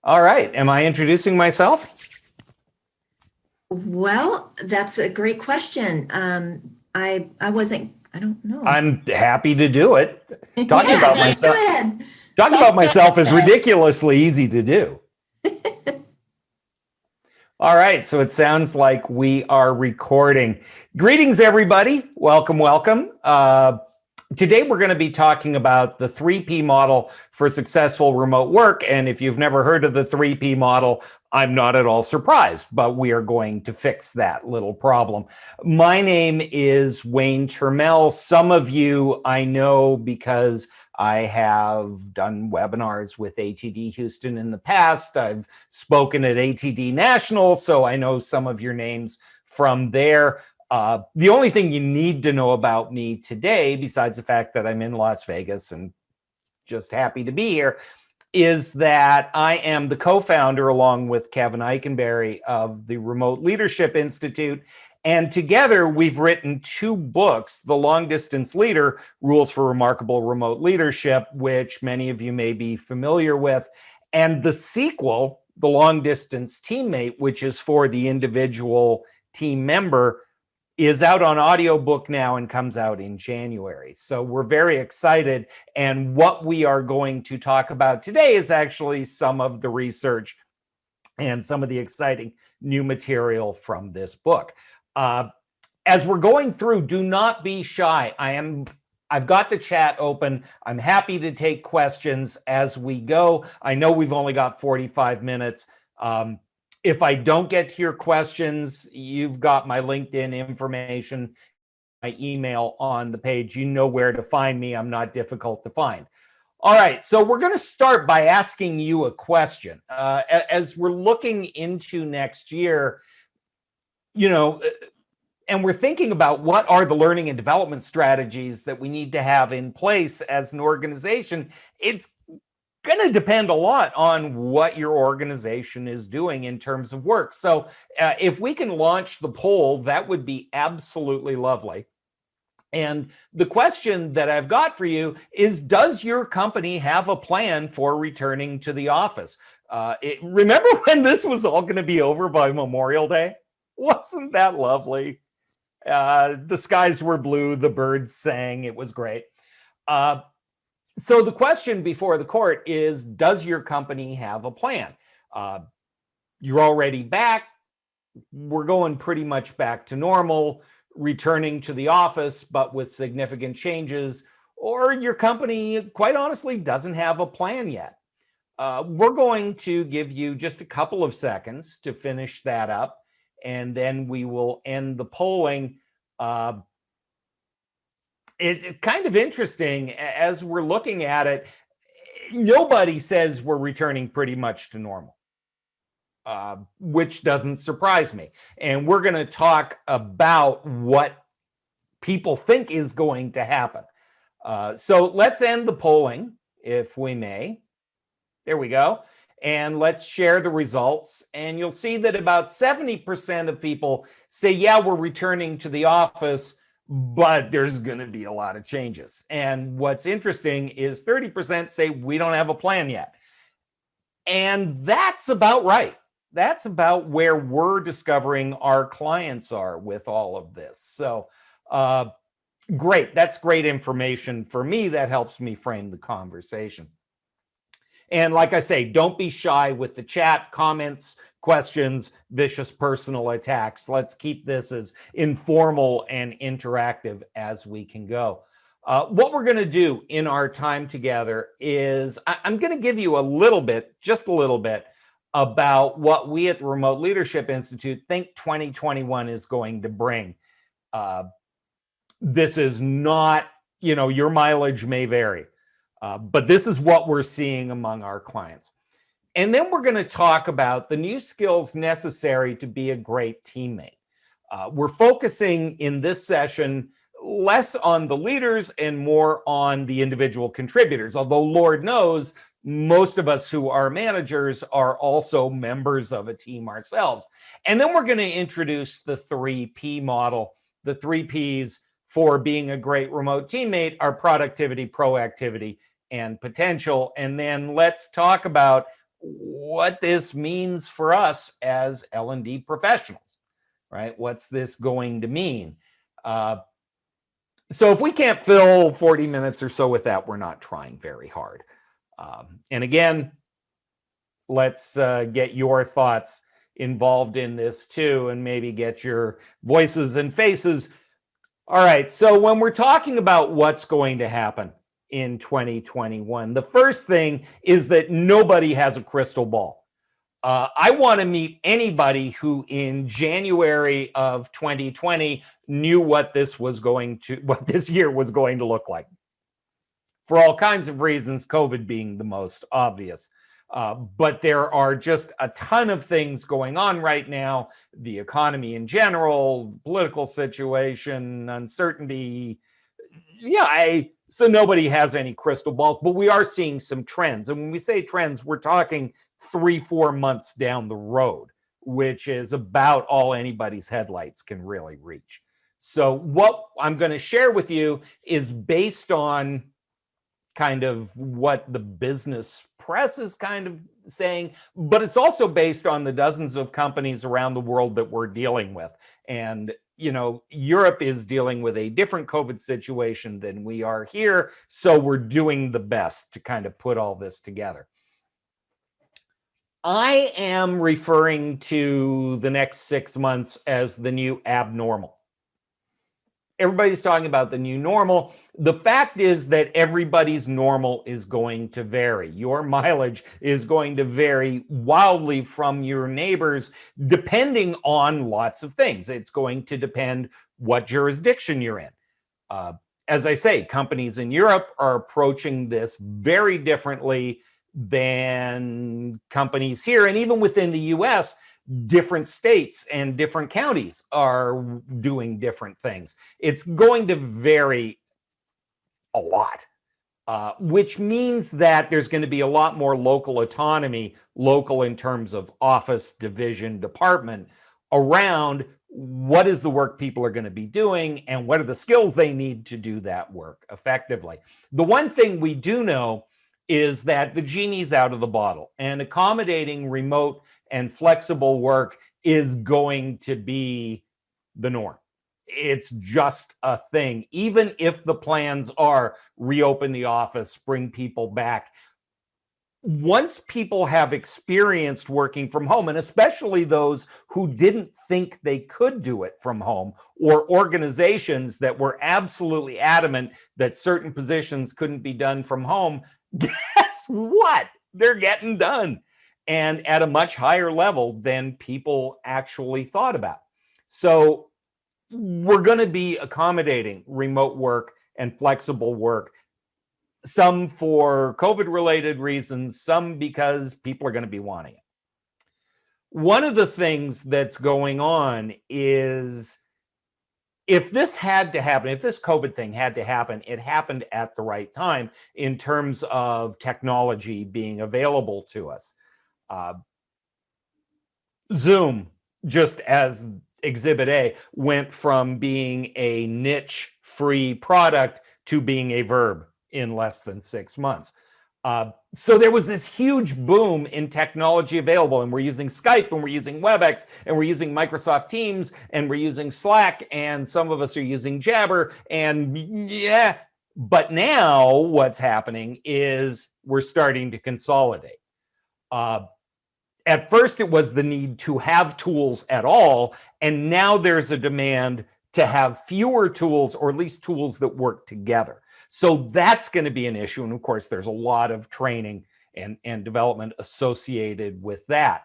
All right. Am I introducing myself? Well, that's a great question. I don't know. I'm happy to do it. Talking Yeah, about then go myself, ahead. talking about myself is ridiculously easy to do. All right. So it sounds like we are recording. Greetings, everybody. Welcome, welcome. Today, we're going to be talking about the 3P model for successful remote work. And if you've never heard of the 3P model, I'm not at all surprised, but we are going to fix that little problem. My name is Wayne Turmel. Some of you I know because I have done webinars with ATD Houston in the past. I've spoken at ATD National, so I know some of your names from there. The only thing you need to know about me today, besides the fact that I'm in Las Vegas and just happy to be here, is that I am the co-founder, along with Kevin Eikenberry, of the Remote Leadership Institute. And together we've written two books, The Long Distance Leader, Rules for Remarkable Remote Leadership, which many of you may be familiar with, and the sequel, The Long Distance Teammate, which is for the individual team member, is out on audiobook now and comes out in January. So we're very excited. And what we are going to talk about today is actually some of the research and some of the exciting new material from this book. As we're going through, do not be shy. I've got the chat open. I'm happy to take questions as we go. I know we've only got 45 minutes. If I don't get to your questions, you've got my LinkedIn information, my email on the page. You know where to find me. I'm not difficult to find. All right, so we're going to start by asking you a question. As we're looking into next year, and we're thinking about what are the learning and development strategies that we need to have in place as an organization, it's going to depend a lot on what your organization is doing in terms of work. So if we can launch the poll, that would be absolutely lovely. And the question that I've got for you is, does your company have a plan for returning to the office? Remember when this was all going to be over by Memorial Day? Wasn't that lovely? The skies were blue, the birds sang, it was great. So the question before the court is, does your company have a plan? You're already back. We're going pretty much back to normal, returning to the office, but with significant changes, or your company, quite honestly, doesn't have a plan yet. We're going to give you just a couple of seconds to finish that up, and then we will end the polling. It's kind of interesting as we're looking at it. Nobody says we're returning pretty much to normal, which doesn't surprise me. And we're going to talk about what people think is going to happen. So let's end the polling, if we may. There we go. And let's share the results. And you'll see that about 70% of people say, yeah, we're returning to the office, but there's going to be a lot of changes. And what's interesting is 30% say we don't have a plan yet. And that's about right. That's about where we're discovering our clients are with all of this. So great. That's great information for me. That helps me frame the conversation. And like I say, don't be shy with the chat, comments, questions, vicious personal attacks. Let's keep this as informal and interactive as we can go. What we're going to do in our time together is I'm going to give you a little bit, just a little bit, about what we at the Remote Leadership Institute think 2021 is going to bring. This is not, your mileage may vary. But this is what we're seeing among our clients. And then we're going to talk about the new skills necessary to be a great teammate. We're focusing in this session less on the leaders and more on the individual contributors, although Lord knows most of us who are managers are also members of a team ourselves. And then we're going to introduce the 3P model. The 3Ps for being a great remote teammate are productivity, proactivity, and potential. And then let's talk about what this means for us as L&D professionals, right? What's this going to mean? So if we can't fill 40 minutes or so with that, we're not trying very hard. And again, let's get your thoughts involved in this too, and maybe get your voices and faces. All right, so when we're talking about what's going to happen in 2021, the first thing is that nobody has a crystal ball. I want to meet anybody who in January of 2020 knew what this year was going to look like. For all kinds of reasons, COVID being the most obvious. But there are just a ton of things going on right now. The economy in general, political situation, uncertainty. So nobody has any crystal balls, but we are seeing some trends. And when we say trends, we're talking 3-4 months down the road, which is about all anybody's headlights can really reach. So what I'm going to share with you is based on kind of what the business press is kind of saying, but it's also based on the dozens of companies around the world that we're dealing with. And, Europe is dealing with a different COVID situation than we are here. So we're doing the best to kind of put all this together. I am referring to the next 6 months as the new abnormal. Everybody's talking about the new normal. The fact is that everybody's normal is going to vary. Your mileage is going to vary wildly from your neighbors, depending on lots of things. It's going to depend what jurisdiction you're in. As I say, companies in Europe are approaching this very differently than companies here. And even within the US, different states and different counties are doing different things. It's going to vary a lot, which means that there's going to be a lot more local autonomy, local in terms of office, division, department, around what is the work people are going to be doing and what are the skills they need to do that work effectively. The one thing we do know is that the genie's out of the bottle, and accommodating remote and flexible work is going to be the norm. It's just a thing. Even if the plans are reopen the office, bring people back, once people have experienced working from home, and especially those who didn't think they could do it from home, or organizations that were absolutely adamant that certain positions couldn't be done from home, guess what? They're getting done, and at a much higher level than people actually thought about. So we're going to be accommodating remote work and flexible work, some for COVID-related reasons, some because people are going to be wanting it. One of the things that's going on is, if this had to happen, if this COVID thing had to happen, it happened at the right time in terms of technology being available to us. Zoom, just as Exhibit A, went from being a niche free product to being a verb in less than 6 months. So there was this huge boom in technology available, and we're using Skype, and we're using WebEx, and we're using Microsoft Teams, and we're using Slack, and some of us are using Jabber, and yeah. But now what's happening is we're starting to consolidate. At first, it was the need to have tools at all, and now there's a demand to have fewer tools, or at least tools that work together. So that's going to be an issue. And of course, there's a lot of training and development associated with that.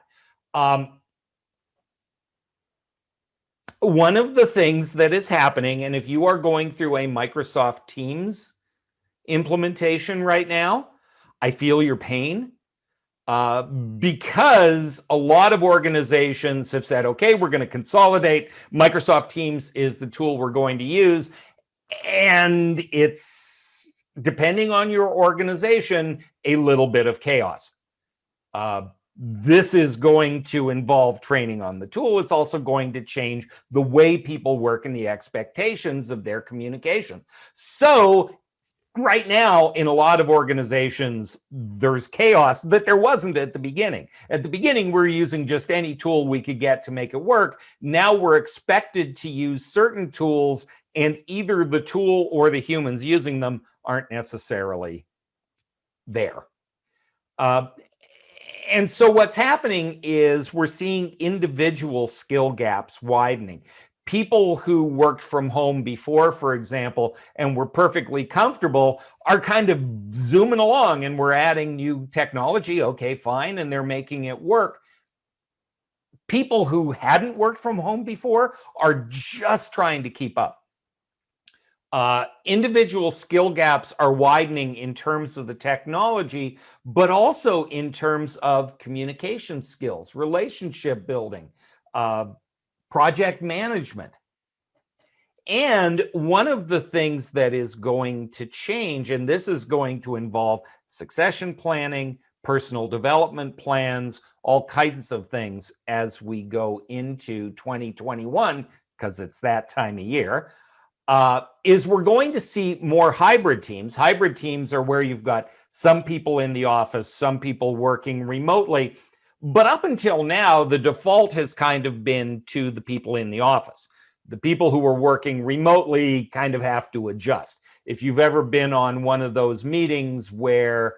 One of the things that is happening, and if you are going through a Microsoft Teams implementation right now, I feel your pain. Because a lot of organizations have said, okay, we're going to consolidate. Microsoft Teams is the tool we're going to use. And it's, depending on your organization, a little bit of chaos. This is going to involve training on the tool. It's also going to change the way people work and the expectations of their communication. So right now, in a lot of organizations, there's chaos that there wasn't at the beginning. At the beginning, we're using just any tool we could get to make it work. Now we're expected to use certain tools, and either the tool or the humans using them aren't necessarily there. And so what's happening is we're seeing individual skill gaps widening. People who worked from home before, for example, and were perfectly comfortable are kind of zooming along, and we're adding new technology. Okay, fine. And they're making it work. People who hadn't worked from home before are just trying to keep up. Individual skill gaps are widening in terms of the technology, but also in terms of communication skills, relationship building, project management. And one of the things that is going to change, and this is going to involve succession planning, personal development plans, all kinds of things as we go into 2021, because it's that time of year. Is we're going to see more hybrid teams. Hybrid teams are where you've got some people in the office, some people working remotely. But up until now, the default has kind of been to the people in the office. The people who are working remotely kind of have to adjust. If you've ever been on one of those meetings where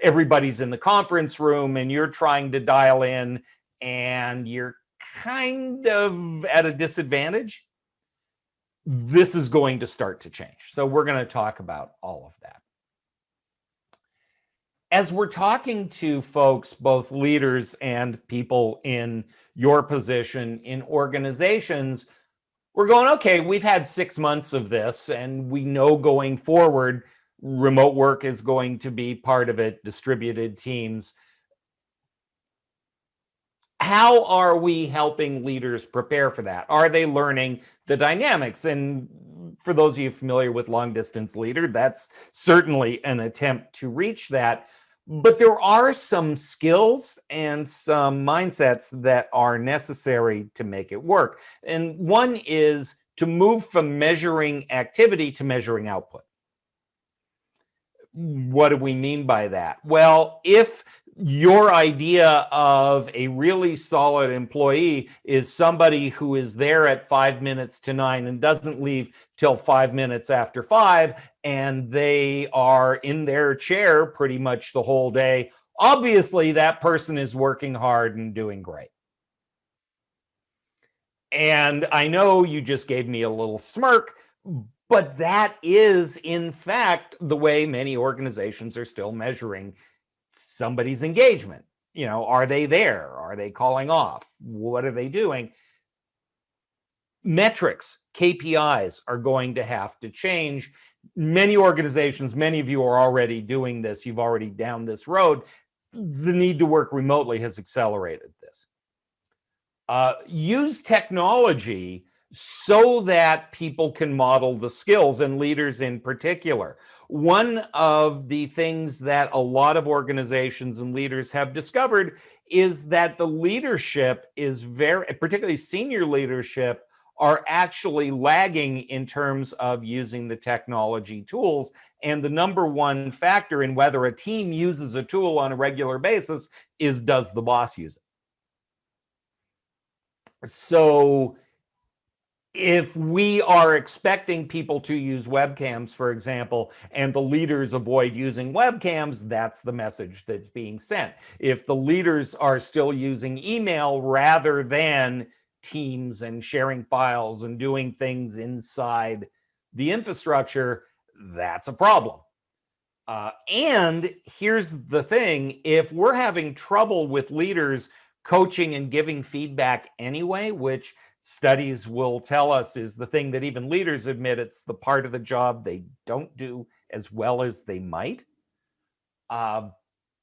everybody's in the conference room and you're trying to dial in and you're kind of at a disadvantage, this is going to start to change. So we're going to talk about all of that. As we're talking to folks, both leaders and people in your position in organizations, we're going, okay, we've had 6 months of this, and we know going forward, remote work is going to be part of it, distributed teams. How are we helping leaders prepare for that? Are they learning the dynamics? And for those of you familiar with long distance leader, that's certainly an attempt to reach that. But there are some skills and some mindsets that are necessary to make it work. And one is to move from measuring activity to measuring output. What do we mean by that? Well, if your idea of a really solid employee is somebody who is there at 5 minutes to 9 and doesn't leave till 5 minutes after 5, and they are in their chair pretty much the whole day, obviously that person is working hard and doing great. And I know you just gave me a little smirk, but that is, in fact, the way many organizations are still measuring somebody's engagement. You know, are they there? Are they calling off? What are they doing? Metrics, KPIs are going to have to change. Many organizations, many of you are already doing this. You've already down this road. The need to work remotely has accelerated this. Use technology so that people can model the skills, and leaders in particular. One of the things that a lot of organizations and leaders have discovered is that the leadership is particularly senior leadership, are actually lagging in terms of using the technology tools. And the number one factor in whether a team uses a tool on a regular basis is, does the boss use it? So if we are expecting people to use webcams, for example, and the leaders avoid using webcams, that's the message that's being sent. If the leaders are still using email rather than Teams and sharing files and doing things inside the infrastructure, that's a problem. And here's the thing, if we're having trouble with leaders coaching and giving feedback anyway, which studies will tell us is the thing that even leaders admit it's the part of the job they don't do as well as they might,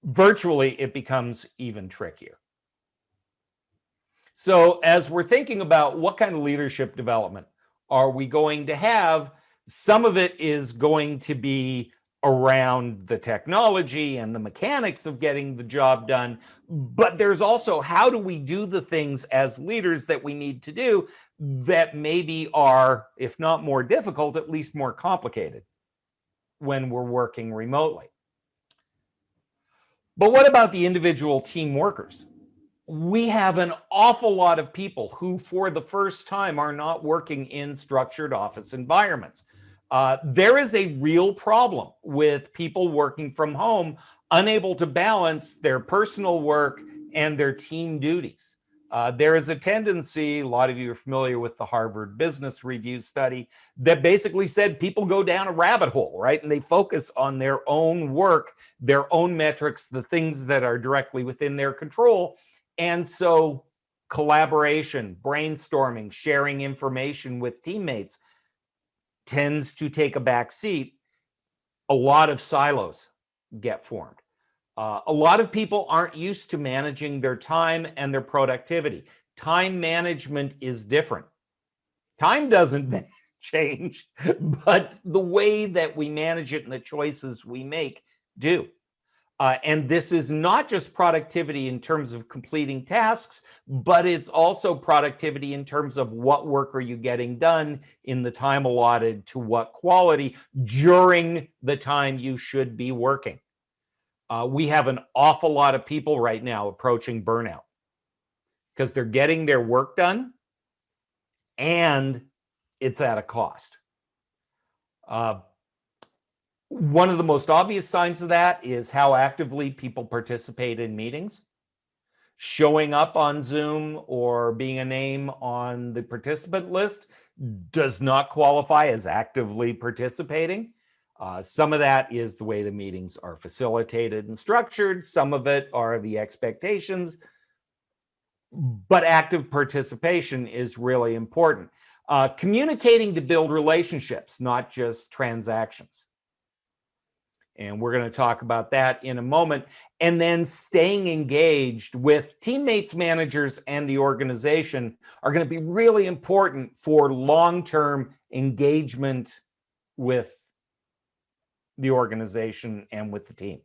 virtually it becomes even trickier. So as we're thinking about what kind of leadership development are we going to have, some of it is going to be around the technology and the mechanics of getting the job done. But there's also, how do we do the things as leaders that we need to do that maybe are, if not more difficult, at least more complicated? when we're working remotely. But what about the individual team workers? We have an awful lot of people who, for the first time, are not working in structured office environments. There is a real problem with people working from home, unable to balance their personal work and their team duties. There is a tendency, a lot of you are familiar with the Harvard Business Review study, that basically said people go down a rabbit hole, right? And they focus on their own work, their own metrics, the things that are directly within their control. And so collaboration, brainstorming, sharing information with teammates tends to take a back seat. A lot of silos get formed. A lot of people aren't used to managing their time and their productivity. Time management is different. Time doesn't change, but the way that we manage it and the choices we make do. And this is not just productivity in terms of completing tasks, but it's also productivity in terms of what work are you getting done in the time allotted, to what quality during the time you should be working. We have an awful lot of people right now approaching burnout because they're getting their work done and it's at a cost. One of the most obvious signs of that is how actively people participate in meetings. Showing up on Zoom or being a name on the participant list does not qualify as actively participating. Some of that is the way the meetings are facilitated and structured. Some of it are the expectations, but active participation is really important. Communicating to build relationships, not just transactions. And we're going to talk about that in a moment. And then staying engaged with teammates, managers, and the organization are going to be really important for long-term engagement with the organization and with the team.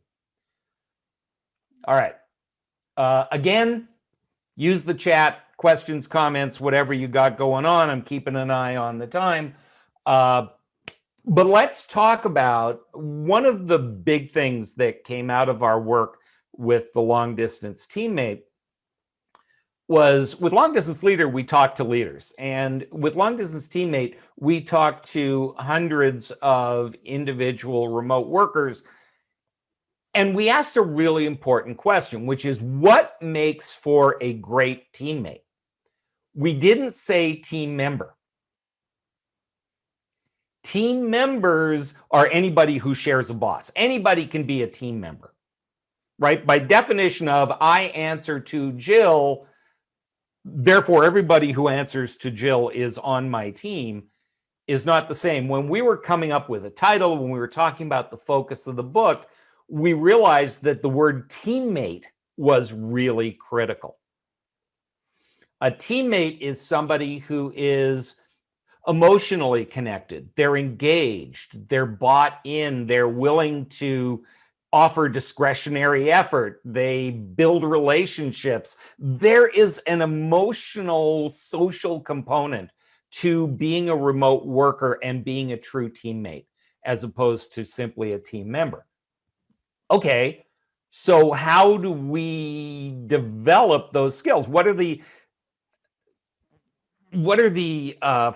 All right. Again, use the chat, questions, comments, whatever you got going on. I'm keeping an eye on the time. But let's talk about one of the big things that came out of our work with the long distance teammate was with long distance leader, we talked to leaders, and with long distance teammate, we talked to hundreds of individual remote workers. And we asked a really important question, which is what makes for a great teammate? We didn't say team member. Team members are anybody who shares a boss. Anybody can be a team member, right? By definition of I answer to Jill, therefore everybody who answers to Jill is on my team is not the same. When we were coming up with a title, when we were talking about the focus of the book, we realized that the word teammate was really critical. A teammate is somebody who is emotionally connected, they're engaged, they're bought in, they're willing to offer discretionary effort, they build relationships. There is an emotional, social component to being a remote worker and being a true teammate, as opposed to simply a team member. Okay, so how do we develop those skills? What are the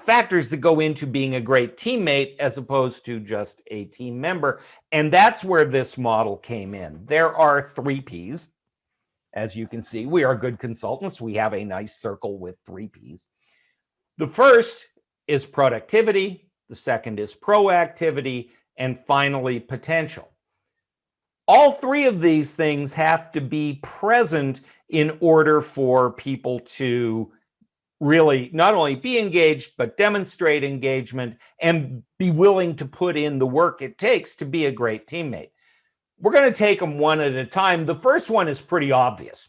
factors that go into being a great teammate as opposed to just a team member? And that's where this model came in. There are 3 Ps. As you can see, we are good consultants. We have a nice circle with 3 Ps. The first is productivity. The second is proactivity. And finally, potential. All 3 of these things have to be present in order for people to really not only be engaged, but demonstrate engagement and be willing to put in the work it takes to be a great teammate. We're going to take them one at a time. The first one is pretty obvious,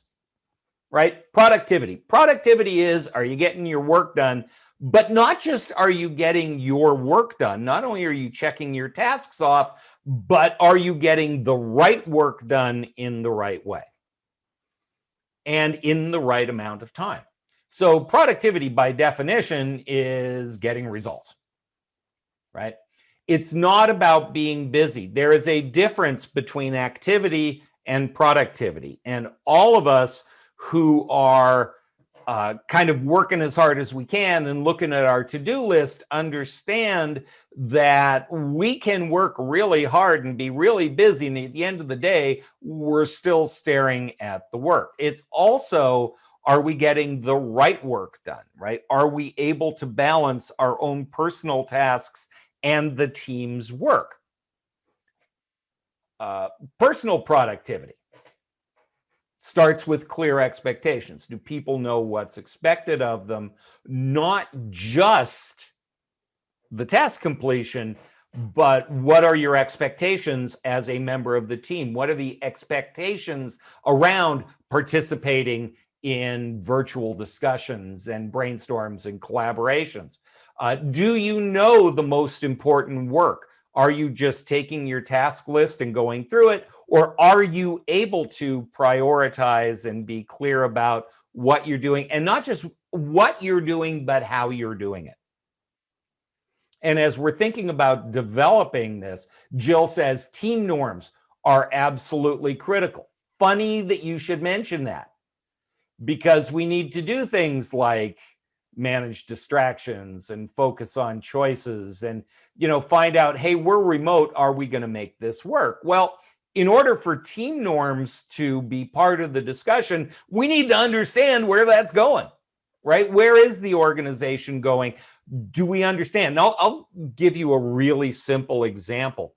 right? Productivity. Productivity is, are you getting your work done? But not just are you getting your work done, not only are you checking your tasks off, but are you getting the right work done in the right way and in the right amount of time? So productivity by definition is getting results, right? It's not about being busy. There is a difference between activity and productivity. And all of us who are kind of working as hard as we can and looking at our to-do list understand that we can work really hard and be really busy. And at the end of the day, we're still staring at the work. It's also, are we getting the right work done, right? Are we able to balance our own personal tasks and the team's work? Personal productivity starts with clear expectations. Do people know what's expected of them? Not just the task completion, but what are your expectations as a member of the team? What are the expectations around participating in virtual discussions and brainstorms and collaborations? Do you know the most important work? Are you just taking your task list and going through it? Or are you able to prioritize and be clear about what you're doing, and not just what you're doing, but how you're doing it? And as we're thinking about developing this, Jill says team norms are absolutely critical. Funny that you should mention that, because we need to do things like manage distractions and focus on choices and, find out, hey, we're remote. Are we going to make this work? Well, in order for team norms to be part of the discussion, we need to understand where that's going, right? Where is the organization going? Do we understand? Now, I'll give you a really simple example.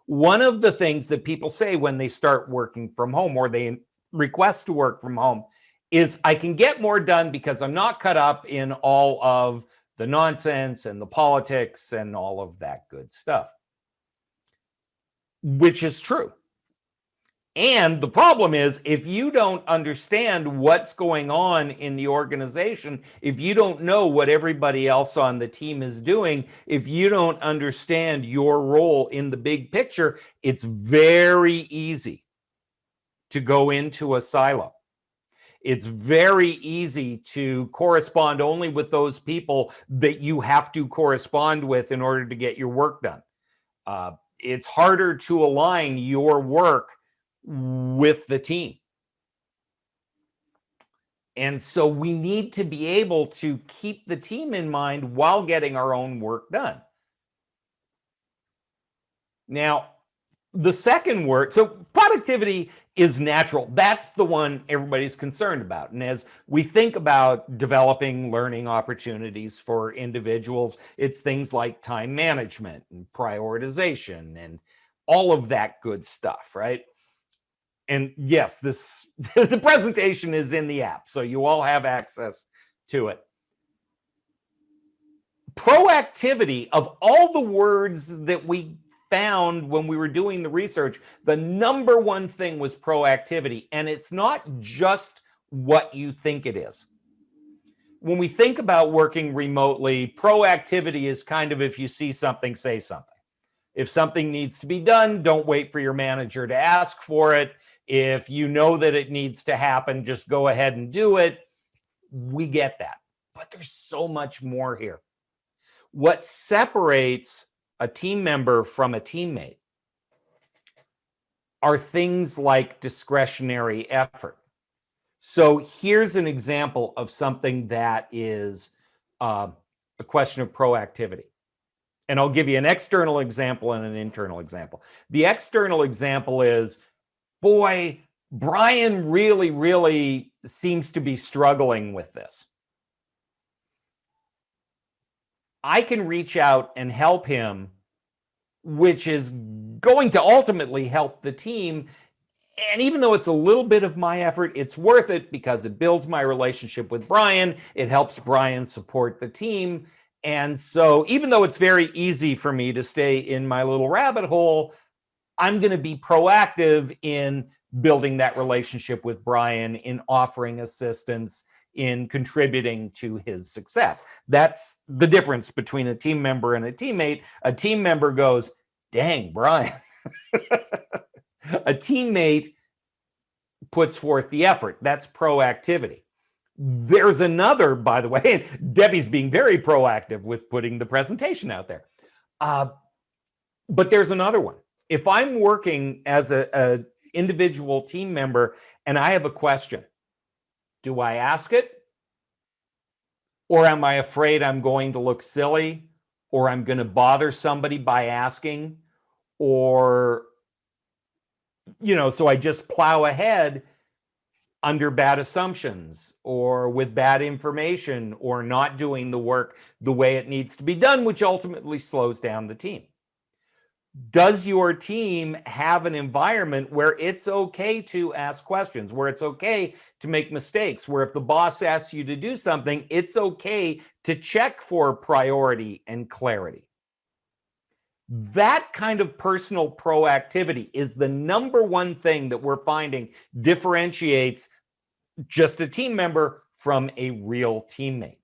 One of the things that people say when they start working from home or they request to work from home is, I can get more done because I'm not caught up in all of the nonsense and the politics and all of that good stuff, which is true. And the problem is, if you don't understand what's going on in the organization, if you don't know what everybody else on the team is doing, if you don't understand your role in the big picture, it's very easy to go into a silo. It's very easy to correspond only with those people that you have to correspond with in order to get your work done. It's harder to align your work with the team. And so we need to be able to keep the team in mind while getting our own work done. Now, the second word, so productivity is natural. That's the one everybody's concerned about. And as we think about developing learning opportunities for individuals, it's things like time management and prioritization and all of that good stuff, right? And yes, the presentation is in the app, so you all have access to it. Proactivity, of all the words that we found when we were doing the research, the number one thing was proactivity. And it's not just what you think it is. When we think about working remotely, proactivity is kind of, if you see something, say something. If something needs to be done, don't wait for your manager to ask for it. If you know that it needs to happen, just go ahead and do it. We get that. But there's so much more here. What separates a team member from a teammate are things like discretionary effort. So here's an example of something that is a question of proactivity. And I'll give you an external example and an internal example. The external example is, boy, Brian really seems to be struggling with this. I can reach out and help him, which is going to ultimately help the team. And even though it's a little bit of my effort, it's worth it because it builds my relationship with Brian. It helps Brian support the team. And so even though it's very easy for me to stay in my little rabbit hole, I'm going to be proactive in building that relationship with Brian, in offering assistance, in contributing to his success. That's the difference between a team member and a teammate. A team member goes, dang, Brian. A teammate puts forth the effort. That's proactivity. There's another, by the way, and Debbie's being very proactive with putting the presentation out there. But there's another one. If I'm working as a individual team member and I have a question, do I ask it? Or am I afraid I'm going to look silly? Or I'm going to bother somebody by asking? Or, so I just plow ahead under bad assumptions or with bad information or not doing the work the way it needs to be done, which ultimately slows down the team. Does your team have an environment where it's okay to ask questions, where it's okay to make mistakes, where if the boss asks you to do something, it's okay to check for priority and clarity? That kind of personal proactivity is the number one thing that we're finding differentiates just a team member from a real teammate.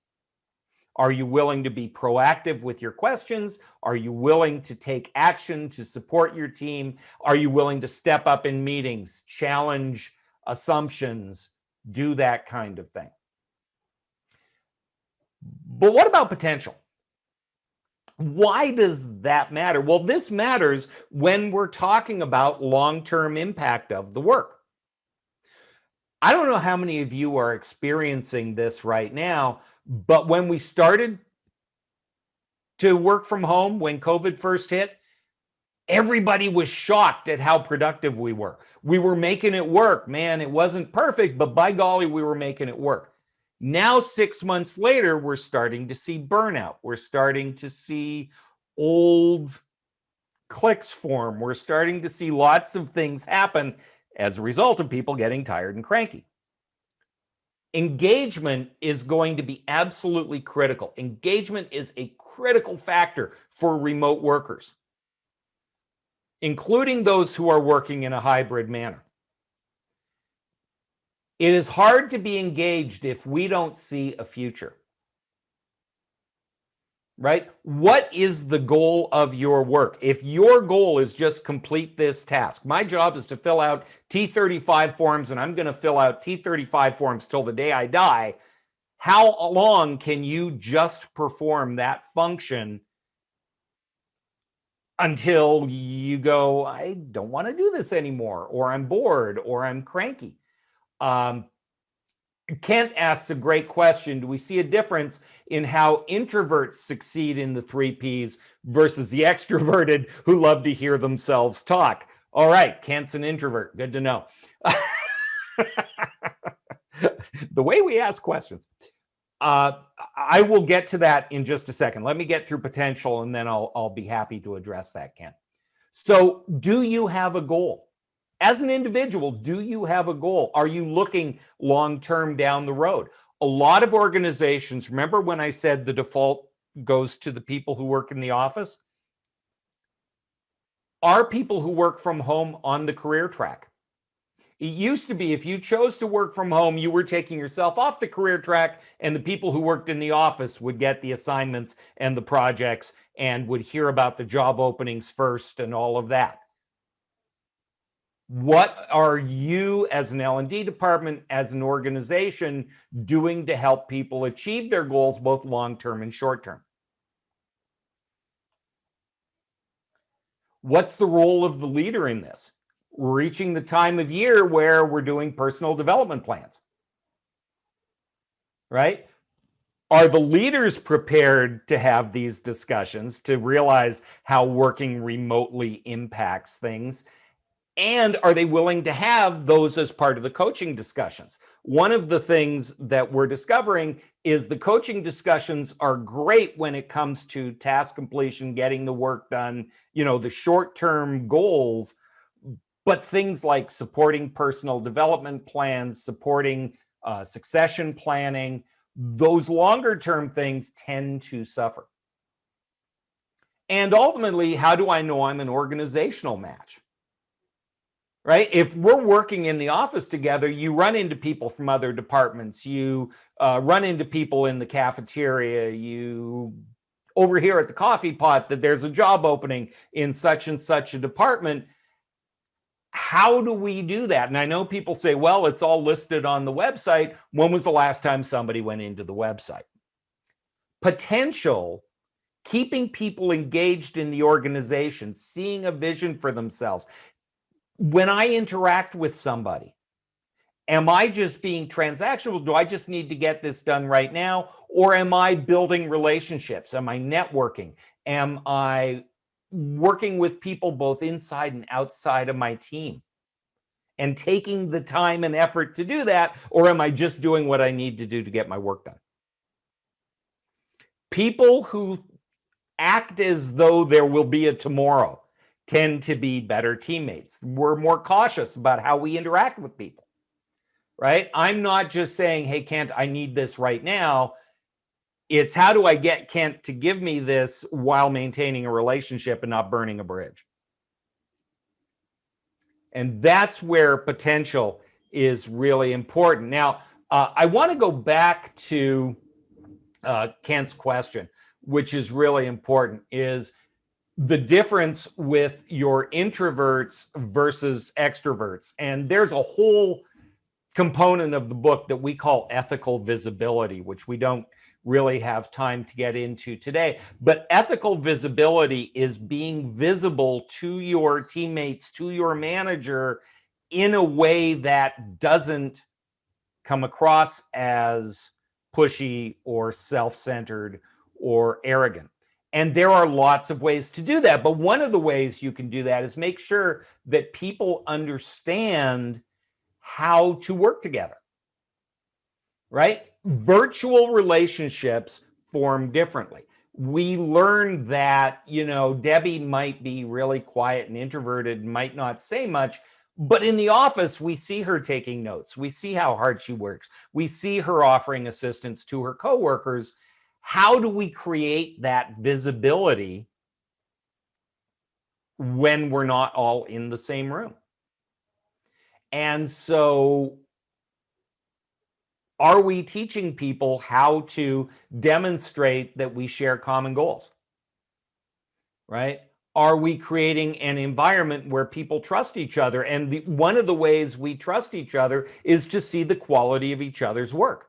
Are you willing to be proactive with your questions? Are you willing to take action to support your team? Are you willing to step up in meetings, challenge assumptions, do that kind of thing? But what about potential? Why does that matter? Well, this matters when we're talking about long-term impact of the work. I don't know how many of you are experiencing this right now, but when we started to work from home, when COVID first hit, everybody was shocked at how productive we were. We were making it work. Man, it wasn't perfect, but by golly, we were making it work. Now, 6 months later, we're starting to see burnout. We're starting to see old clicks form. We're starting to see lots of things happen as a result of people getting tired and cranky. Engagement is going to be absolutely critical. Engagement is a critical factor for remote workers, including those who are working in a hybrid manner. It is hard to be engaged if we don't see a future, right? What is the goal of your work? If your goal is just complete this task, my job is to fill out T35 forms, and I'm going to fill out T35 forms till the day I die. How long can you just perform that function until you go, I don't want to do this anymore, or I'm bored, or I'm cranky? Kent asks a great question. Do we see a difference in how introverts succeed in the 3Ps versus the extroverted who love to hear themselves talk? All right, Kent's an introvert. Good to know. The way we ask questions. I will get to that in just a second. Let me get through potential, and then I'll be happy to address that, Kent. So, do you have a goal? As an individual, do you have a goal? Are you looking long-term down the road? A lot of organizations, remember when I said the default goes to the people who work in the office? Are people who work from home on the career track? It used to be if you chose to work from home, you were taking yourself off the career track, and the people who worked in the office would get the assignments and the projects and would hear about the job openings first and all of that. What are you as an L&D department, as an organization, doing to help people achieve their goals, both long-term and short-term? What's the role of the leader in this? We're reaching the time of year where we're doing personal development plans, right? Are the leaders prepared to have these discussions, to realize how working remotely impacts things? And are they willing to have those as part of the coaching discussions? One of the things that we're discovering is the coaching discussions are great when it comes to task completion, getting the work done, the short-term goals, but things like supporting personal development plans, supporting succession planning, those longer-term things tend to suffer. And ultimately, how do I know I'm an organizational match? Right? If we're working in the office together, you run into people from other departments, you run into people in the cafeteria, you overhear at the coffee pot that there's a job opening in such and such a department. How do we do that? And I know people say, well, it's all listed on the website. When was the last time somebody went into the website? Potential keeping people engaged in the organization, seeing a vision for themselves. When I interact with somebody, am I just being transactional? Do I just need to get this done right now? Or am I building relationships? Am I networking? Am I working with people both inside and outside of my team and taking the time and effort to do that? Or am I just doing what I need to do to get my work done? People who act as though there will be a tomorrow tend to be better teammates. We're more cautious about how we interact with people, right? I'm not just saying, hey, Kent, I need this right now. It's how do I get Kent to give me this while maintaining a relationship and not burning a bridge? And that's where potential is really important. Now, I want to go back to Kent's question, which is really important, is the difference with your introverts versus extroverts. And there's a whole component of the book that we call ethical visibility, which we don't really have time to get into today. But ethical visibility is being visible to your teammates, to your manager, in a way that doesn't come across as pushy or self-centered or arrogant. And there are lots of ways to do that. But one of the ways you can do that is make sure that people understand how to work together, right? Virtual relationships form differently. We learned that, Debbie might be really quiet and introverted, might not say much, but in the office, we see her taking notes. We see how hard she works. We see her offering assistance to her coworkers. How do we create that visibility when we're not all in the same room? And so, are we teaching people how to demonstrate that we share common goals? Right? Are we creating an environment where people trust each other? And one of the ways we trust each other is to see the quality of each other's work.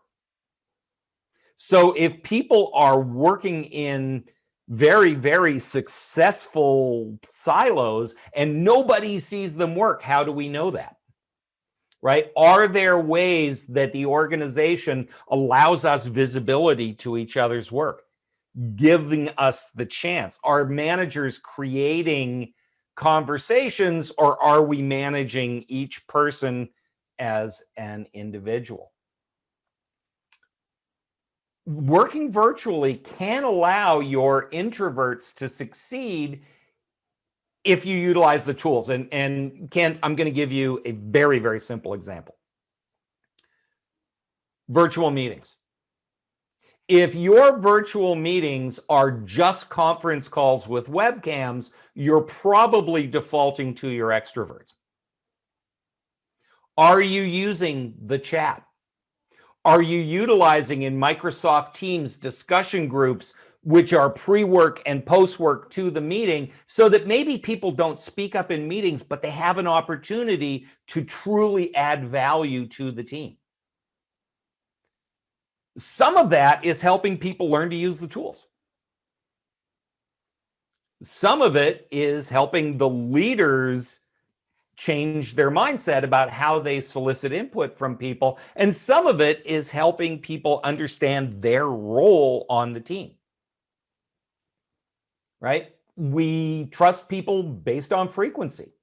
So if people are working in very, very successful silos and nobody sees them work, how do we know that? Right? Are there ways that the organization allows us visibility to each other's work, giving us the chance? Are managers creating conversations, or are we managing each person as an individual? Working virtually can allow your introverts to succeed if you utilize the tools. And Kent, I'm going to give you a very, very simple example. Virtual meetings. If your virtual meetings are just conference calls with webcams, you're probably defaulting to your extroverts. Are you using the chat? Are you utilizing in Microsoft Teams discussion groups, which are pre-work and post-work to the meeting, so that maybe people don't speak up in meetings, but they have an opportunity to truly add value to the team? Some of that is helping people learn to use the tools. Some of it is helping the leaders change their mindset about how they solicit input from people. And some of it is helping people understand their role on the team. Right? We trust people based on frequency.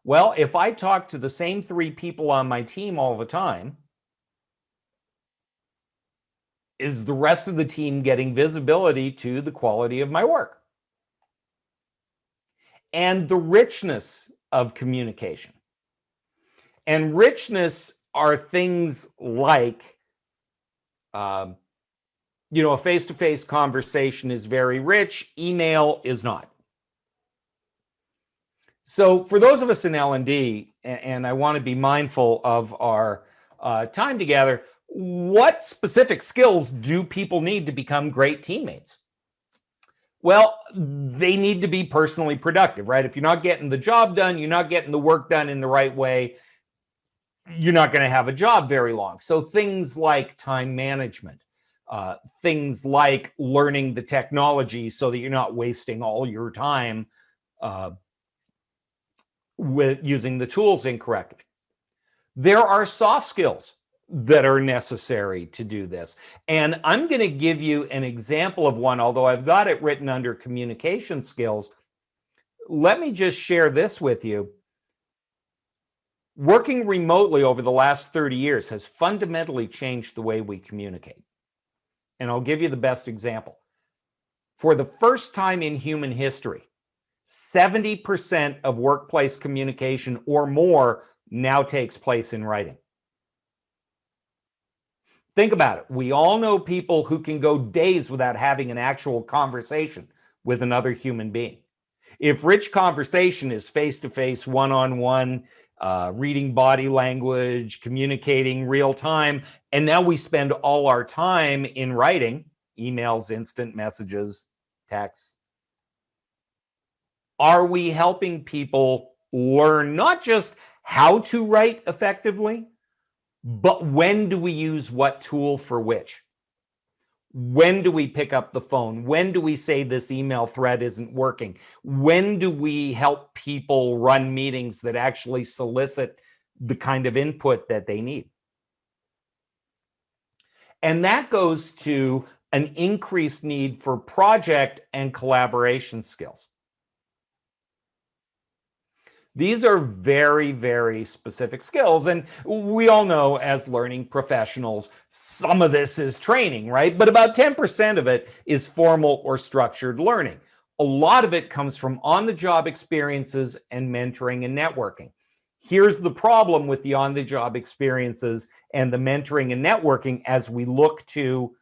Well, if I talk to the same 3 people on my team all the time, is the rest of the team getting visibility to the quality of my work? And the richness of communication. And richness are things like, a face-to-face conversation is very rich. Email is not. So for those of us in L&D, and I want to be mindful of our time together, what specific skills do people need to become great teammates? Well, they need to be personally productive, right? If you're not getting the job done, you're not getting the work done in the right way, you're not going to have a job very long. So things like time management, Things like learning the technology so that you're not wasting all your time with using the tools incorrectly. There are soft skills that are necessary to do this. And I'm going to give you an example of one, although I've got it written under communication skills. Let me just share this with you. Working remotely over the last 30 years has fundamentally changed the way we communicate. And I'll give you the best example. For the first time in human history, 70% of workplace communication or more now takes place in writing. Think about it. We all know people who can go days without having an actual conversation with another human being. If rich conversation is face-to-face, one-on-one, reading body language, communicating real time, and now we spend all our time in writing, emails, instant messages, texts, are we helping people learn not just how to write effectively, but when do we use what tool for which? When do we pick up the phone? When do we say this email thread isn't working? When do we help people run meetings that actually solicit the kind of input that they need? And that goes to an increased need for project and collaboration skills. These are very, very specific skills. And we all know as learning professionals, some of this is training, right? But about 10% of it is formal or structured learning. A lot of it comes from on-the-job experiences and mentoring and networking. Here's the problem with the on-the-job experiences and the mentoring and networking as we look to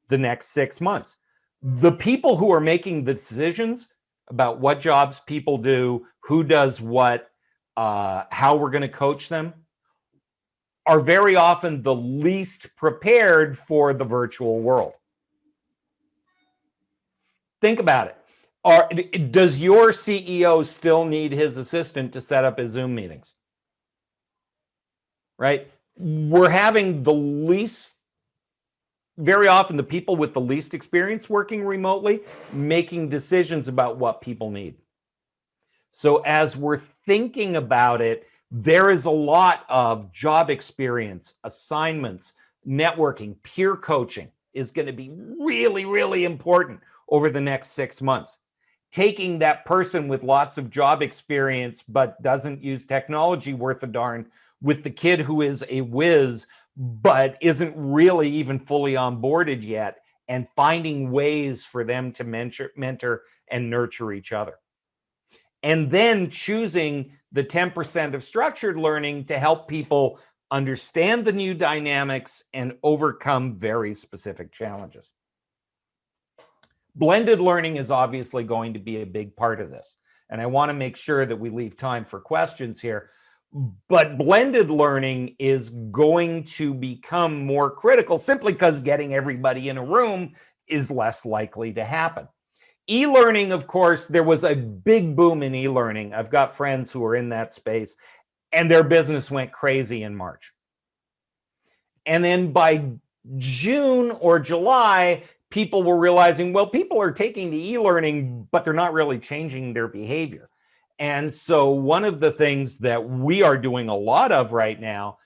the next 6 months. The people who are making the decisions about what jobs people do, who does what, how we're going to coach them, are very often the least prepared for the virtual world. Think about it. Does your CEO still need his assistant to set up his Zoom meetings? Right? We're having very often the people with the least experience working remotely making decisions about what people need. So as we're thinking about it, there is a lot of job experience, assignments, networking, peer coaching is going to be really, really important over the next 6 months. Taking that person with lots of job experience but doesn't use technology worth a darn with the kid who is a whiz but isn't really even fully onboarded yet, and finding ways for them to mentor and nurture each other. And then choosing the 10% of structured learning to help people understand the new dynamics and overcome very specific challenges. Blended learning is obviously going to be a big part of this. And I want to make sure that we leave time for questions here. But blended learning is going to become more critical simply because getting everybody in a room is less likely to happen. E-learning, of course, there was a big boom in e-learning. I've got friends who are in that space, and their business went crazy in March. And then by June or July, people were realizing, well, people are taking the e-learning, but they're not really changing their behavior. And so one of the things that we are doing a lot of right now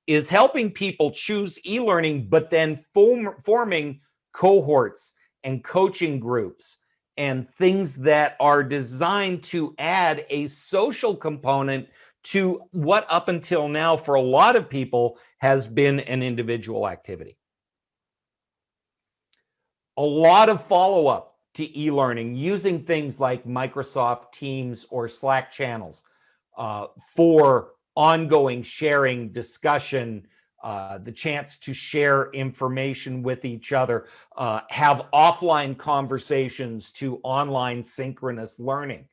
is helping people choose e-learning, but then forming cohorts and coaching groups and things that are designed to add a social component to what up until now for a lot of people has been an individual activity. A lot of follow-up to e-learning using things like Microsoft Teams or Slack channels for ongoing sharing, discussion, the chance to share information with each other, have offline conversations to online synchronous learning.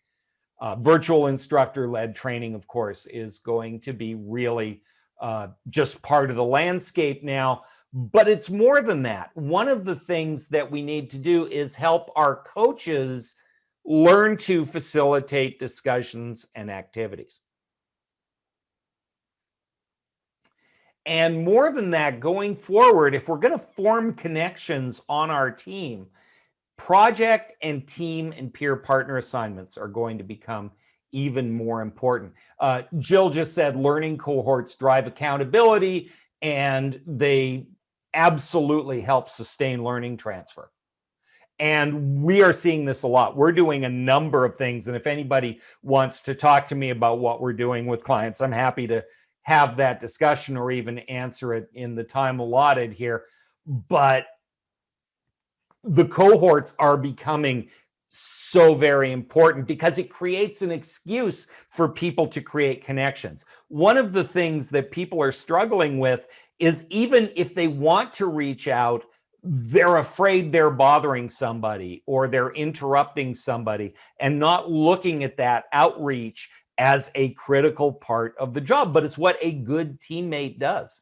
Virtual instructor-led training, of course, is going to be really just part of the landscape now. But it's more than that. One of the things that we need to do is help our coaches learn to facilitate discussions and activities. And more than that, going forward, if we're going to form connections on our team, project and team and peer partner assignments are going to become even more important. Jill just said learning cohorts drive accountability, and they absolutely help sustain learning transfer. And we are seeing this a lot. We're doing a number of things. And if anybody wants to talk to me about what we're doing with clients, I'm happy to have that discussion or even answer it in the time allotted here. But the cohorts are becoming so very important because it creates an excuse for people to create connections. One of the things that people are struggling with is even if they want to reach out, they're afraid they're bothering somebody or they're interrupting somebody and not looking at that outreach as a critical part of the job. But it's what a good teammate does.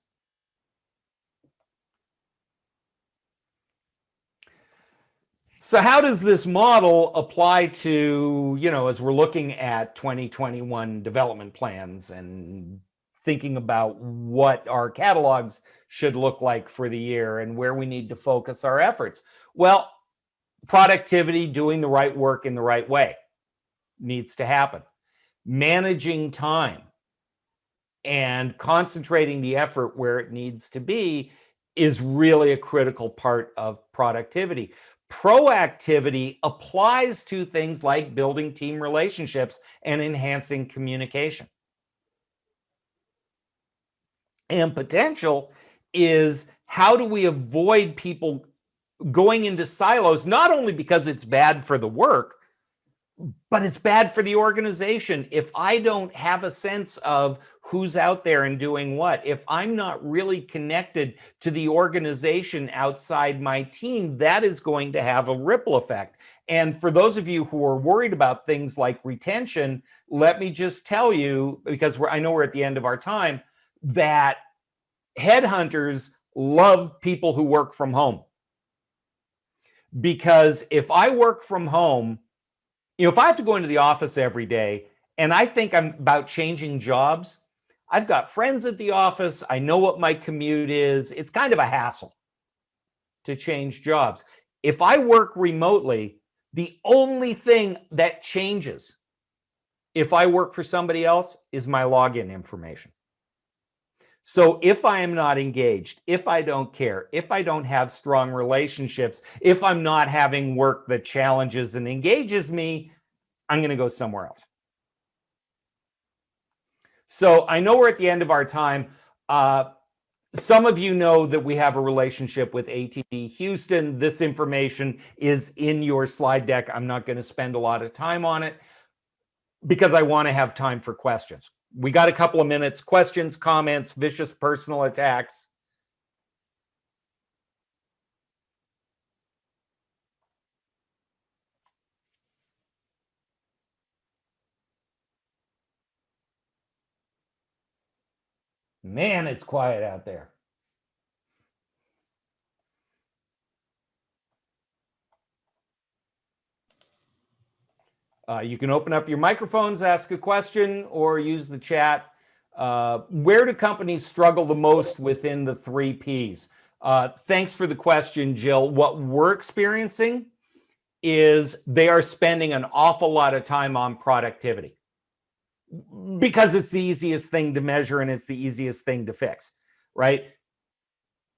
So how does this model apply to, as we're looking at 2021 development plans and thinking about what our catalogs should look like for the year and where we need to focus our efforts? Well, productivity, doing the right work in the right way needs to happen. Managing time and concentrating the effort where it needs to be is really a critical part of productivity. Proactivity applies to things like building team relationships and enhancing communication. And potential is how do we avoid people going into silos, not only because it's bad for the work, but it's bad for the organization. If I don't have a sense of who's out there and doing what, if I'm not really connected to the organization outside my team, that is going to have a ripple effect. And for those of you who are worried about things like retention, let me just tell you, because I know we're at the end of our time, that headhunters love people who work from home. Because if I work from home, if I have to go into the office every day and I think I'm about changing jobs, I've got friends at the office. I know what my commute is. It's kind of a hassle to change jobs. If I work remotely, the only thing that changes if I work for somebody else is my login information. So if I am not engaged, if I don't care, if I don't have strong relationships, if I'm not having work that challenges and engages me, I'm going to go somewhere else. So I know we're at the end of our time. Some of you know that we have a relationship with Atp Houston. This information is in your slide deck. I'm not going to spend a lot of time on it because I want to have time for questions. We got a couple of minutes. Questions, comments, vicious personal attacks. Man, it's quiet out there. You can open up your microphones, ask a question, or use the chat. Where do companies struggle the most within the 3 Ps? Thanks for the question, Jill. What we're experiencing is they are spending an awful lot of time on productivity because it's the easiest thing to measure and it's the easiest thing to fix, right?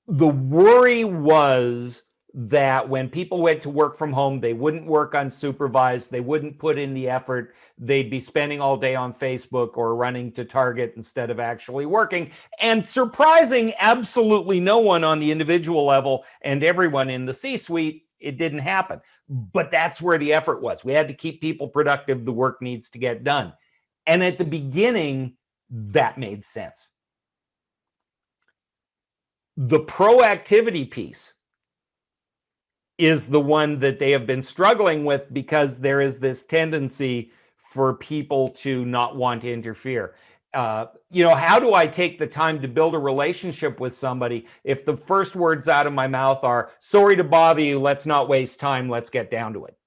The worry was that when people went to work from home, they wouldn't work unsupervised, they wouldn't put in the effort, they'd be spending all day on Facebook or running to Target instead of actually working. And surprising absolutely no one on the individual level and everyone in the C-suite, it didn't happen. But that's where the effort was. We had to keep people productive. The work needs to get done. And at the beginning, that made sense. The proactivity piece is the one that they have been struggling with because there is this tendency for people to not want to interfere. How do I take the time to build a relationship with somebody if the first words out of my mouth are, sorry to bother you, let's not waste time, let's get down to it.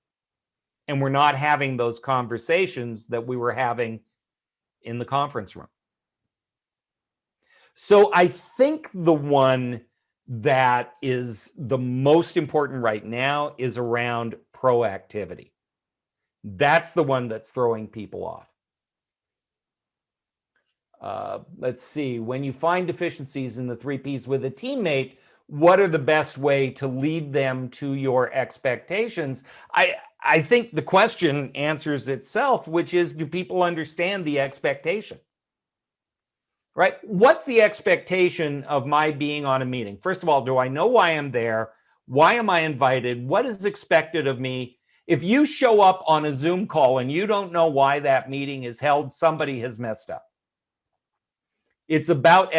And we're not having those conversations that we were having in the conference room. So I think the one that is the most important right now is around proactivity. That's the one that's throwing people off. Let's see. When you find deficiencies in the 3Ps with a teammate, what are the best way to lead them to your expectations? I think the question answers itself, which is, do people understand the expectation? Right? What's the expectation of my being on a meeting? First of all, do I know why I'm there? Why am I invited? What is expected of me? If you show up on a Zoom call and you don't know why that meeting is held, somebody has messed up. It's about